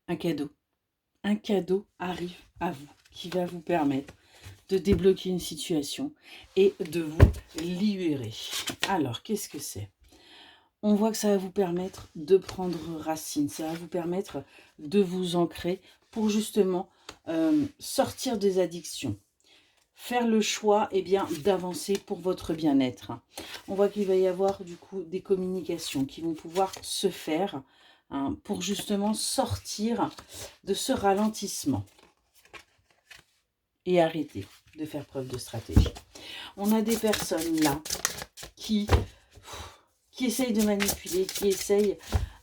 un cadeau. Un cadeau arrive à vous qui va vous permettre de débloquer une situation et de vous libérer. Alors, qu'est-ce que c'est? On voit que ça va vous permettre de prendre racine, ça va vous permettre de vous ancrer pour justement sortir des addictions. Faire le choix d'avancer pour votre bien-être. On voit qu'il va y avoir du coup des communications qui vont pouvoir se faire pour justement sortir de ce ralentissement et arrêter de faire preuve de stratégie. On a des personnes là qui essayent de manipuler, qui essayent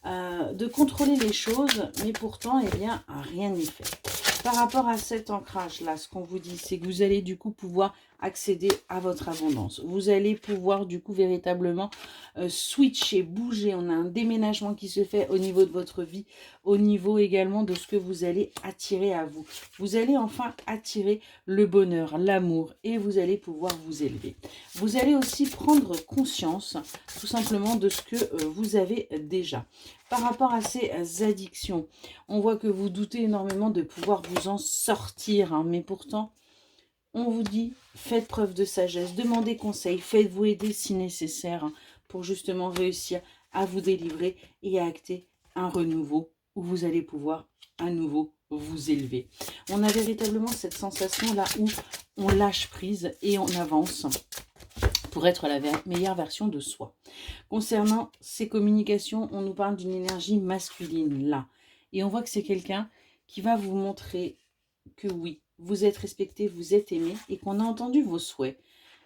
de contrôler les choses, mais pourtant, rien n'est fait. Par rapport à cet ancrage-là, ce qu'on vous dit, c'est que vous allez du coup pouvoir accéder à votre abondance. Vous allez pouvoir du coup véritablement switcher, bouger. On a un déménagement qui se fait au niveau de votre vie, au niveau également de ce que vous allez attirer à vous. Vous allez enfin attirer le bonheur, l'amour et vous allez pouvoir vous élever. Vous allez aussi prendre conscience tout simplement de ce que vous avez déjà. Par rapport à ces addictions, on voit que vous doutez énormément de pouvoir vous en sortir, mais pourtant, on vous dit, faites preuve de sagesse, demandez conseil, faites-vous aider si nécessaire pour justement réussir à vous délivrer et à acter un renouveau où vous allez pouvoir à nouveau vous élever. On a véritablement cette sensation-là où on lâche prise et on avance pour être la meilleure version de soi. Concernant ces communications, on nous parle d'une énergie masculine là. Et on voit que c'est quelqu'un qui va vous montrer que oui, vous êtes respecté, vous êtes aimé et qu'on a entendu vos souhaits.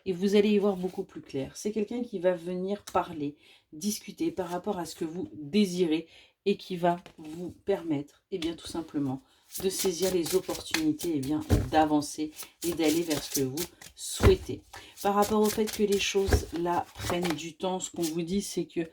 Et vous allez y voir beaucoup plus clair. C'est quelqu'un qui va venir parler, discuter par rapport à ce que vous désirez et qui va vous permettre, tout simplement, de saisir les opportunités, d'avancer et d'aller vers ce que vous souhaitez. Par rapport au fait que les choses là prennent du temps, ce qu'on vous dit, c'est que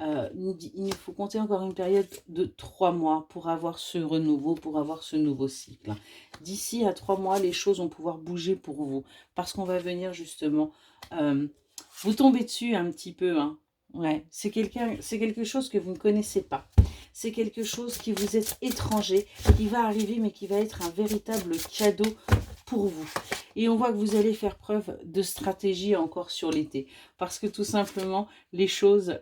il faut compter encore une période de 3 mois pour avoir ce renouveau, pour avoir ce nouveau cycle. D'ici à 3 mois, les choses vont pouvoir bouger pour vous, parce qu'on va venir justement vous tomber dessus un petit peu. Ouais, c'est quelque chose que vous ne connaissez pas. C'est quelque chose qui vous est étranger, qui va arriver, mais qui va être un véritable cadeau pour vous. Et on voit que vous allez faire preuve de stratégie encore sur l'été. Parce que tout simplement, les choses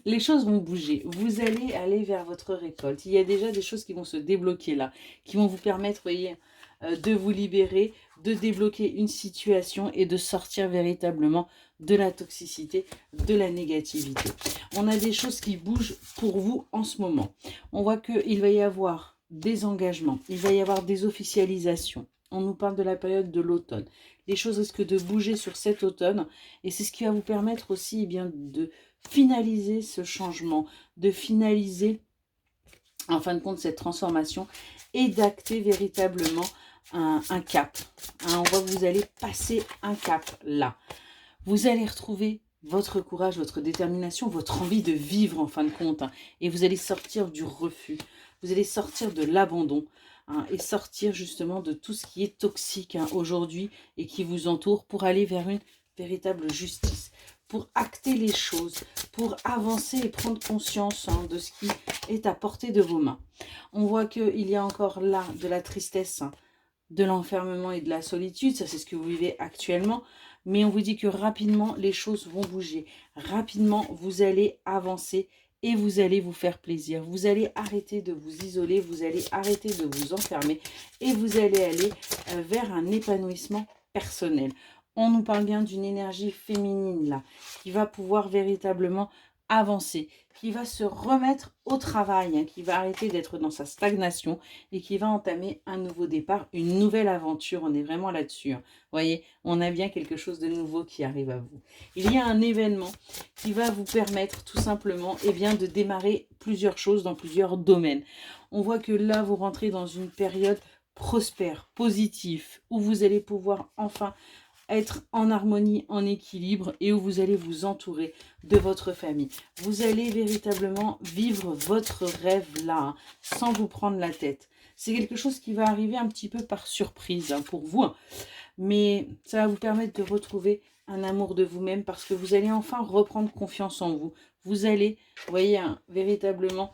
vont bouger. Vous allez aller vers votre récolte. Il y a déjà des choses qui vont se débloquer là, qui vont vous permettre, voyez, de vous libérer, de débloquer une situation et de sortir véritablement de la toxicité, de la négativité. On a des choses qui bougent pour vous en ce moment. On voit qu'il va y avoir des engagements, il va y avoir des officialisations. On nous parle de la période de l'automne. Les choses risquent de bouger sur cet automne et c'est ce qui va vous permettre aussi de finaliser ce changement, de finaliser en fin de compte cette transformation et d'acter véritablement un cap. On voit que vous allez passer un cap là. Vous allez retrouver votre courage, votre détermination, votre envie de vivre en fin de compte. Et vous allez sortir du refus. Vous allez sortir de l'abandon. Et sortir justement de tout ce qui est toxique aujourd'hui et qui vous entoure pour aller vers une véritable justice. Pour acter les choses, pour avancer et prendre conscience de ce qui est à portée de vos mains. On voit qu'il y a encore là de la tristesse, de l'enfermement et de la solitude. Ça, c'est ce que vous vivez actuellement. Mais on vous dit que rapidement, les choses vont bouger. Rapidement, vous allez avancer et vous allez vous faire plaisir. Vous allez arrêter de vous isoler, vous allez arrêter de vous enfermer et vous allez aller vers un épanouissement personnel. On nous parle bien d'une énergie féminine là, qui va pouvoir véritablement avancer, qui va se remettre au travail, qui va arrêter d'être dans sa stagnation et qui va entamer un nouveau départ, une nouvelle aventure. On est vraiment là-dessus. Vous voyez, on a bien quelque chose de nouveau qui arrive à vous. Il y a un événement qui va vous permettre tout simplement de démarrer plusieurs choses dans plusieurs domaines. On voit que là, vous rentrez dans une période prospère, positive, où vous allez pouvoir enfin être en harmonie, en équilibre et où vous allez vous entourer de votre famille. Vous allez véritablement vivre votre rêve là, sans vous prendre la tête. C'est quelque chose qui va arriver un petit peu par surprise pour vous, mais ça va vous permettre de retrouver un amour de vous-même parce que vous allez enfin reprendre confiance en vous. Vous allez, vous voyez, véritablement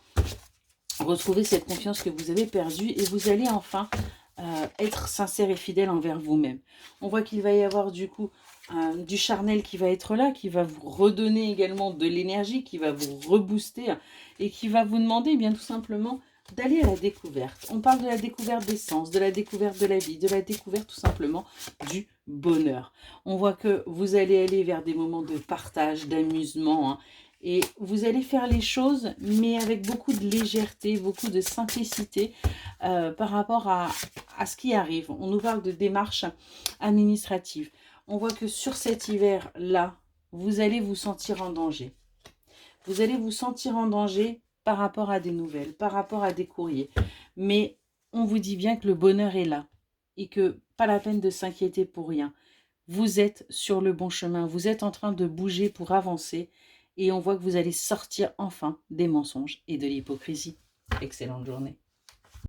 retrouver cette confiance que vous avez perdue et vous allez enfin être sincère et fidèle envers vous-même. On voit qu'il va y avoir du coup du charnel qui va être là, qui va vous redonner également de l'énergie, qui va vous rebooster et qui va vous demander bien tout simplement d'aller à la découverte. On parle de la découverte des sens, de la découverte de la vie, de la découverte tout simplement du bonheur. On voit que vous allez aller vers des moments de partage, d'amusement, hein, et vous allez faire les choses, mais avec beaucoup de légèreté, beaucoup de simplicité par rapport à ce qui arrive. On nous parle de démarches administratives. On voit que sur cet hiver-là, vous allez vous sentir en danger. Vous allez vous sentir en danger par rapport à des nouvelles, par rapport à des courriers. Mais on vous dit bien que le bonheur est là et que pas la peine de s'inquiéter pour rien. Vous êtes sur le bon chemin, vous êtes en train de bouger pour avancer et on voit que vous allez sortir enfin des mensonges et de l'hypocrisie. Excellente journée.